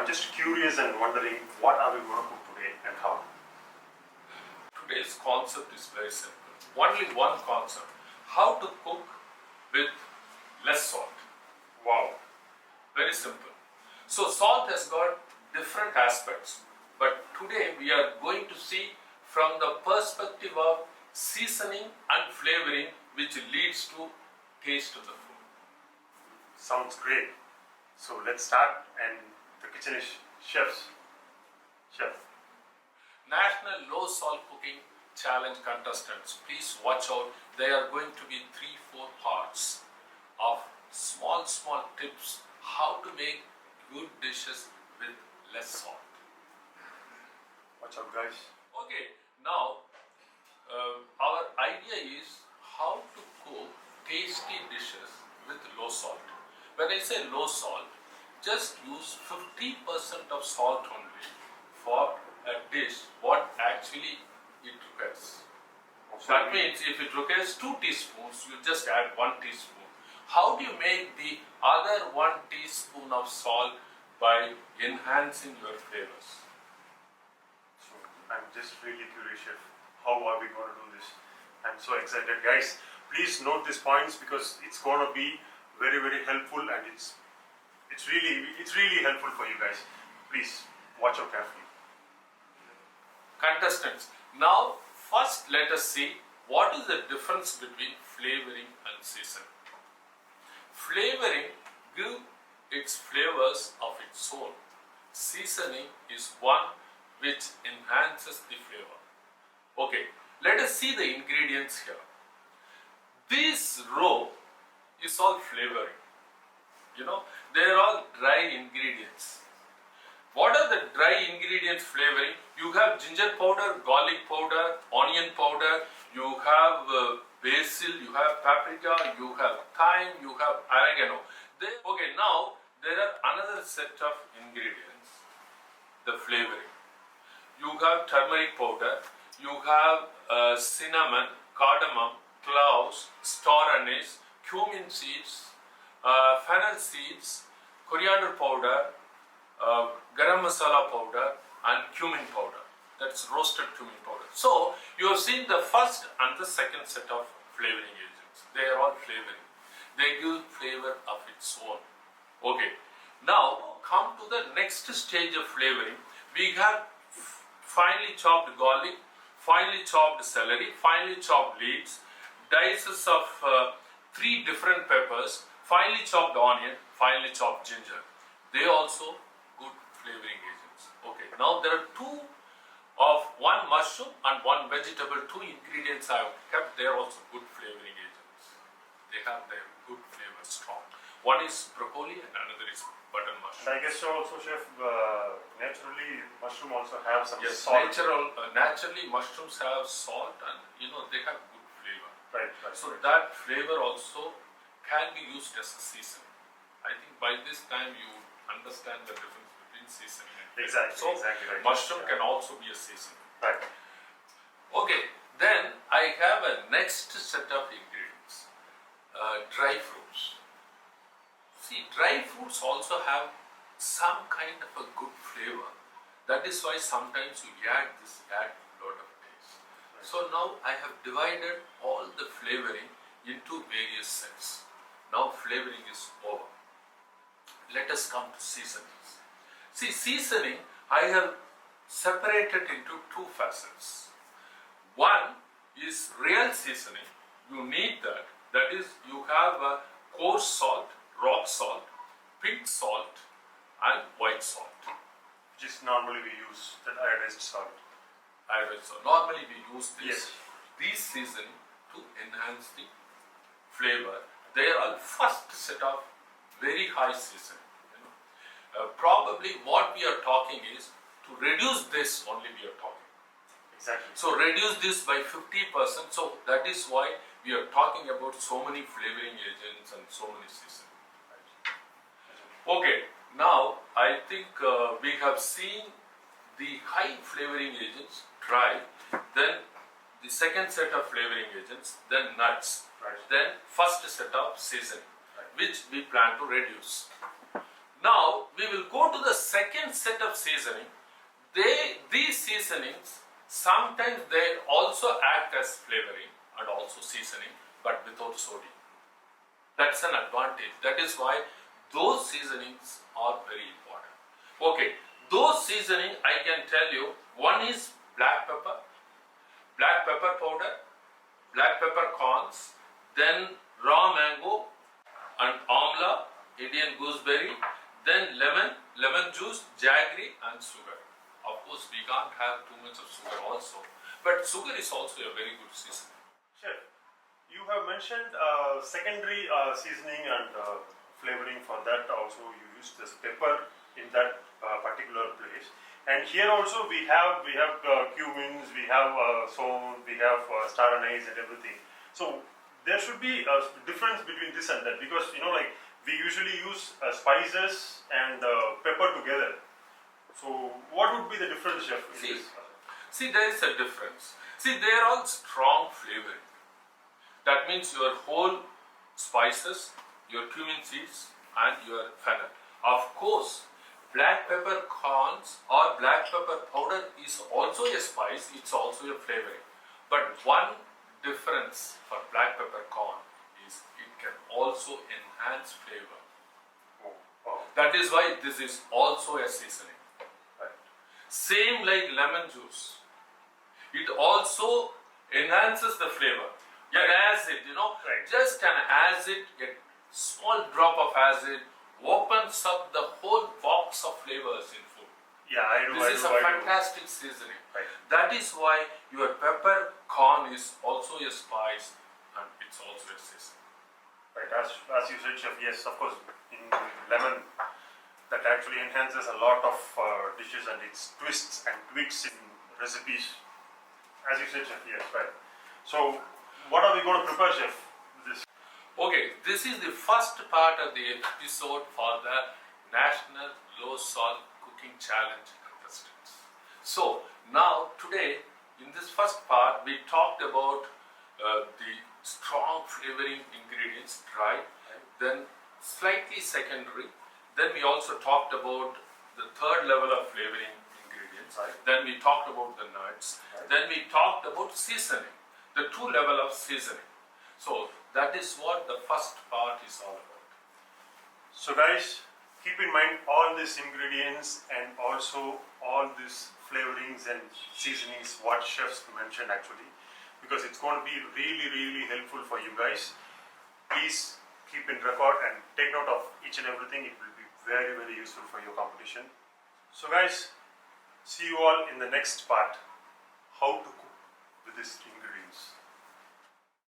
I'm just curious and wondering what are we going to cook today and how? Today's concept is very simple. Only one concept. How to cook with less salt. Wow. Very simple. So salt has got different aspects. But today we are going to see from the perspective of seasoning and flavoring, which leads to taste of the food. Sounds great. So let's start, and the kitchen is Chef. National Low Salt Cooking Challenge contestants, please watch out. There are going to be 3-4 parts of small tips how to make good dishes with less salt. Watch out, guys. Okay, now our idea is how to cook tasty dishes with low salt. When I say low salt, just use 50% of salt only for a dish what actually it requires. That means if it requires 2 teaspoons, you just add 1 teaspoon. How do you make the other 1 teaspoon of salt? By enhancing your flavors. So I'm just really curious, Chef. How are we going to do this? I'm so excited, guys. Please note these points because it's going to be very, very helpful, and it's really helpful for you guys. Please watch out carefully. Contestants, now first let us see what is the difference between flavoring and seasoning. Flavoring gives its flavors of its own. Seasoning is one which enhances the flavor. Okay, let us see the ingredients here. This row is all flavoring. They are all dry ingredients. What are the dry ingredients flavoring? You have ginger powder, garlic powder, onion powder, you have basil, you have paprika, you have thyme, you have oregano. Okay, now there are another set of ingredients, the flavoring. You have turmeric powder, you have cinnamon, cardamom, cloves, star anise, cumin seeds, fennel seeds, coriander powder, garam masala powder, and cumin powder. That's roasted cumin powder. So you have seen the first and the second set of flavoring agents. They are all flavoring. They give flavor of its own. Okay. Now come to the next stage of flavoring. We have finely chopped garlic, finely chopped celery, finely chopped leeks, dices of 3 different peppers, finely chopped onion, finely chopped ginger. They also good flavoring agents. Okay, now there are 2 of 1 mushroom and 1 vegetable, 2 ingredients I have kept. They are also good flavoring agents. They have their good flavor strong. One is broccoli and another is button mushroom. And I guess so also, Chef, naturally mushroom also have some salt. Naturally mushrooms have salt, and they have good flavor. Right. So that flavor also can be used as a seasoning. I think by this time you understand the difference between seasoning and flavor. Exactly right. Mushroom can also be a seasoning. Right. Okay, then I have a next set of ingredients. Dry fruits. See, dry fruits also have some kind of a good flavor. That is why sometimes you add a lot of taste. Right. So now I have divided all the flavoring into various sets. Now flavoring is over. Let us come to seasonings. See, seasoning I have separated into 2 facets. One is real seasoning. You need that. That is, you have a coarse salt, rock salt, pink salt, and white salt. Which is normally we use that iodized salt. Normally we use Yes. these seasoning to enhance the flavor. They are all first set of very high seasoning. Probably what we are talking is to reduce this only we are talking. Exactly. So reduce this by 50%. So that is why we are talking about so many flavoring agents and so many seasonings. Okay, now I think we have seen the high flavoring agents dry, then the second set of flavoring agents, then nuts, Right. then first set of seasoning, which we plan to reduce. Now we will go to the second set of seasoning. These seasonings sometimes they also act as flavoring and also seasoning, but without sodium. That's an advantage. That is why those seasonings are very important. Okay, those seasoning I can tell you, one is black pepper powder, black pepper corns, then raw mango and amla, Indian gooseberry, then lemon juice, jaggery and sugar. Of course, we can't have too much of sugar also, but sugar is also a very good seasoning. Chef, you have mentioned secondary seasoning and flavoring. For that also you use this pepper in that particular place. And here also we have cumins, we have sown, we have star anise and everything. So there should be a difference between this and that, because like we usually use spices and pepper together. So what would be the difference, chef? In this? See, there is a difference. See, they are all strong flavoring. That means your whole spices, your cumin seeds and your fennel. Of course, black pepper corns or black pepper powder is also a spice, it's also a flavoring. But one difference for black pepper corn is it can also enhance flavor. That is why this is also a seasoning. Right. Same like lemon juice. It also enhances the flavor. An acid, Right. just an acid, a small drop of acid opens up the whole box of flavors in food. Yeah, I do. This is a fantastic seasoning. Right. That is why your pepper corn is also a spice and it's also a seasoning. Right, as you said, chef, yes, of course, in lemon, that actually enhances a lot of dishes and its twists and tweaks in recipes. As you said, chef, yes, right. So, what are we going to prepare, chef? This. Okay, this is the first part of the episode for the National Low Salt Cooking Challenge contestants. So, now today, in this first part, we talked about the strong flavoring ingredients, dry, then slightly secondary. Then we also talked about the third level of flavoring ingredients. Right. Then we talked about the nuts. Right. Then we talked about seasoning, the two level of seasoning. So that is what the first part is all about. So, guys, keep in mind all these ingredients and also all these flavorings and seasonings what chefs mentioned actually, because it's going to be really, really helpful for you guys. Please keep in record and take note of each and everything. It will be very, very useful for your competition. So, guys, see you all in the next part, how to cook with these ingredients.